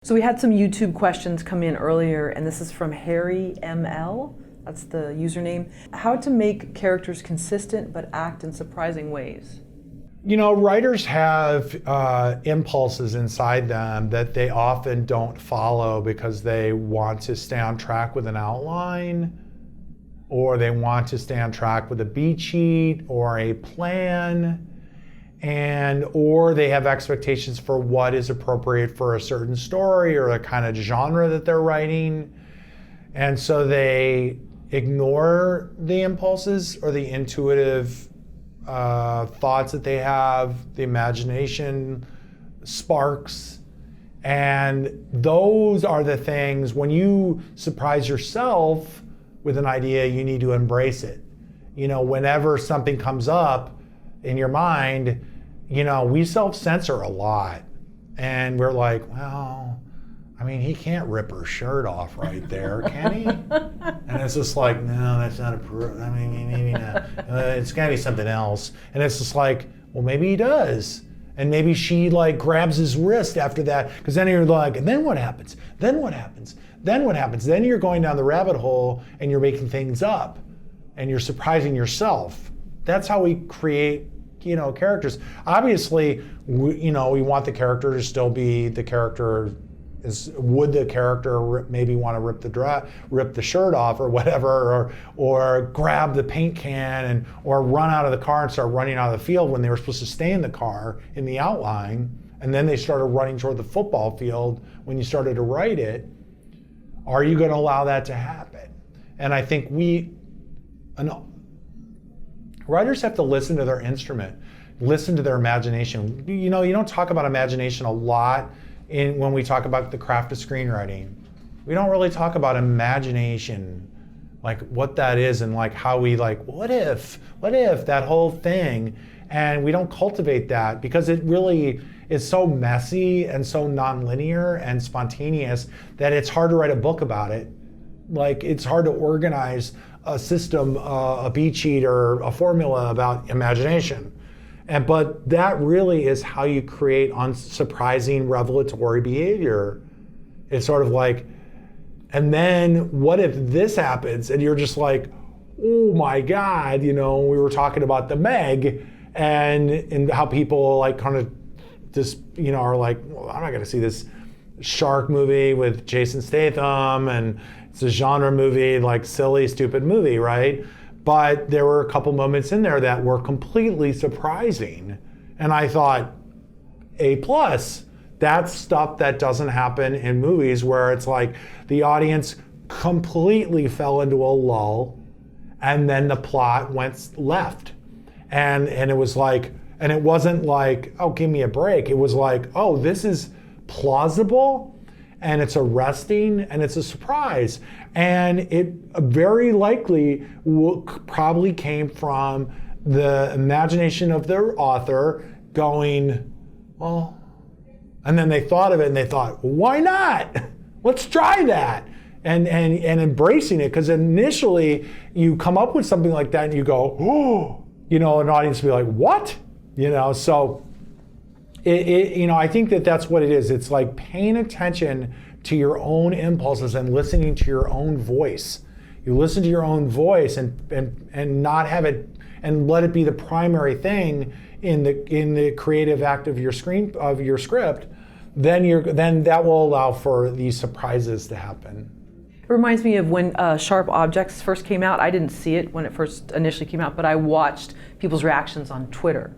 So we had some YouTube questions come in earlier, and this is from Harry ML. That's the username. How to make characters consistent but act in surprising ways? You know, writers have impulses inside them that they often don't follow because they want to stay on track with an outline, or they want to stay on track with a beat sheet or a plan, or they have expectations for what is appropriate for a certain story or a kind of genre that they're writing. And so they ignore the impulses or the intuitive thoughts that they have, the imagination sparks. And those are the things, when you surprise yourself with an idea, you need to embrace it. You know, whenever something comes up in your mind, you know, we self-censor a lot. And we're like, well, I mean, he can't rip her shirt off right there, can he? And it's just like, no, that's not I mean, maybe not. It's gotta be something else. And it's just like, well, maybe he does. And maybe she like grabs his wrist after that, because then you're like, and then what happens? Then what happens? Then what happens? Then you're going down the rabbit hole and you're making things up and you're surprising yourself. That's how we create, you know, characters. Obviously, we want the character to still be the character. Would the character maybe want to rip the shirt off or whatever, or grab the paint can or run out of the car and start running out of the field when they were supposed to stay in the car in the outline, and then they started running toward the football field when you started to write it? Are you going to allow that to happen? And I think writers have to listen to their instrument, listen to their imagination. You know, you don't talk about imagination a lot when we talk about the craft of screenwriting. We don't really talk about imagination, like what that is, and like how we like, what if, that whole thing. And we don't cultivate that because it really is so messy and so nonlinear and spontaneous that it's hard to write a book about it. Like, it's hard to organize a system, a beat sheet or a formula about imagination. But that really is how you create unsurprising revelatory behavior. It's sort of like, and then what if this happens? And you're just like, oh my God, you know, we were talking about the Meg and how people like kind of just, you know, are like, well, I'm not gonna see this shark movie with Jason Statham, and it's a genre movie, like silly, stupid movie, right? But there were a couple moments in there that were completely surprising. And I thought, A+. That's stuff that doesn't happen in movies, where it's like the audience completely fell into a lull and then the plot went left. And it was like, and it wasn't like, oh, give me a break. It was like, oh, this is plausible, and it's arresting, and it's a surprise. And it very likely probably came from the imagination of their author going, well, and then they thought of it and they thought, why not? Let's try that. And embracing it, because initially you come up with something like that and you go, oh, you know, an audience will be like, what? You know, so you know, I think that's what it is. It's like paying attention to your own impulses and listening to your own voice. You listen to your own voice and not have it, and let it be the primary thing in the creative act of your script. Then that will allow for these surprises to happen. It reminds me of when Sharp Objects first came out. I didn't see it when it first initially came out, but I watched people's reactions on Twitter.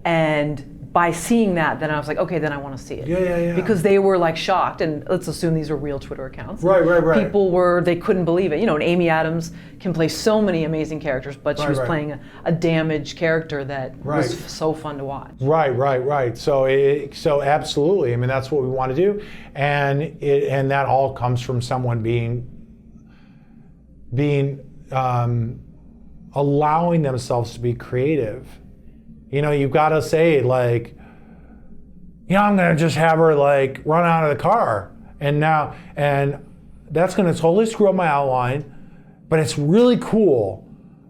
And by seeing that, then I was like, okay, then I want to see it. Yeah. Because they were like shocked, and let's assume these are real Twitter accounts. Right. People they couldn't believe it. You know, and Amy Adams can play so many amazing characters, but she was playing a damaged character that was so fun to watch. Right. So absolutely. I mean, that's what we want to do, and that all comes from someone allowing themselves to be creative. You know, you've got to say, like, you know, I'm going to just have her like run out of the car, and that's going to totally screw up my outline, but it's really cool.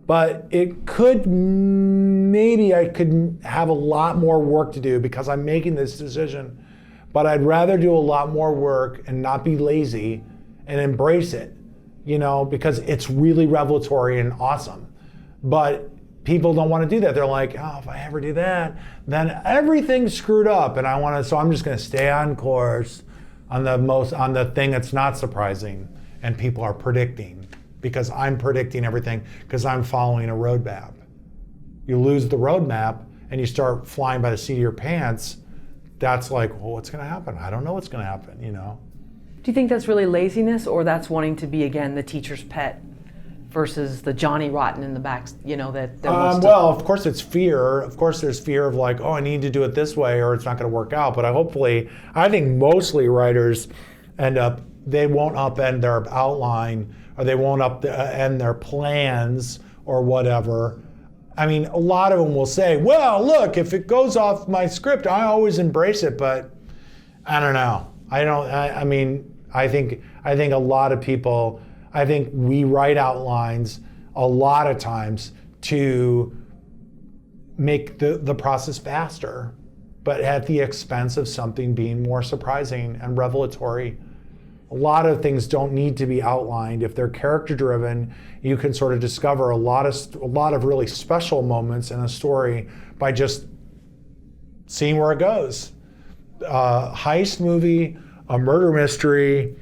But it could, maybe I could have a lot more work to do because I'm making this decision. but I'd rather do a lot more work and not be lazy and embrace it, because it's really revelatory and awesome. But people don't want to do that. They're like, oh, if I ever do that, then everything's screwed up, and so I'm just going to stay on course on the thing that's not surprising, and people are predicting, because I'm predicting everything because I'm following a roadmap. You lose the roadmap and you start flying by the seat of your pants. That's like, well, what's going to happen? I don't know what's going to happen, Do you think that's really laziness, or that's wanting to be, again, the teacher's pet versus the Johnny Rotten in the back, that wants to... Well, of course it's fear. Of course there's fear of like, oh, I need to do it this way or it's not going to work out. But I think mostly writers they won't upend their outline, or they won't upend their plans or whatever. I mean, a lot of them will say, well, look, if it goes off my script, I always embrace it, but I don't know. I think a lot of people, I think we write outlines a lot of times to make the process faster, but at the expense of something being more surprising and revelatory. A lot of things don't need to be outlined. If they're character driven, you can sort of discover a lot of really special moments in a story by just seeing where it goes. Heist movie, a murder mystery,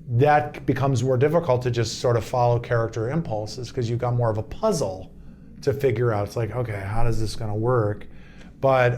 that becomes more difficult to just sort of follow character impulses, because you've got more of a puzzle to figure out. It's like, okay, how does this going to work? But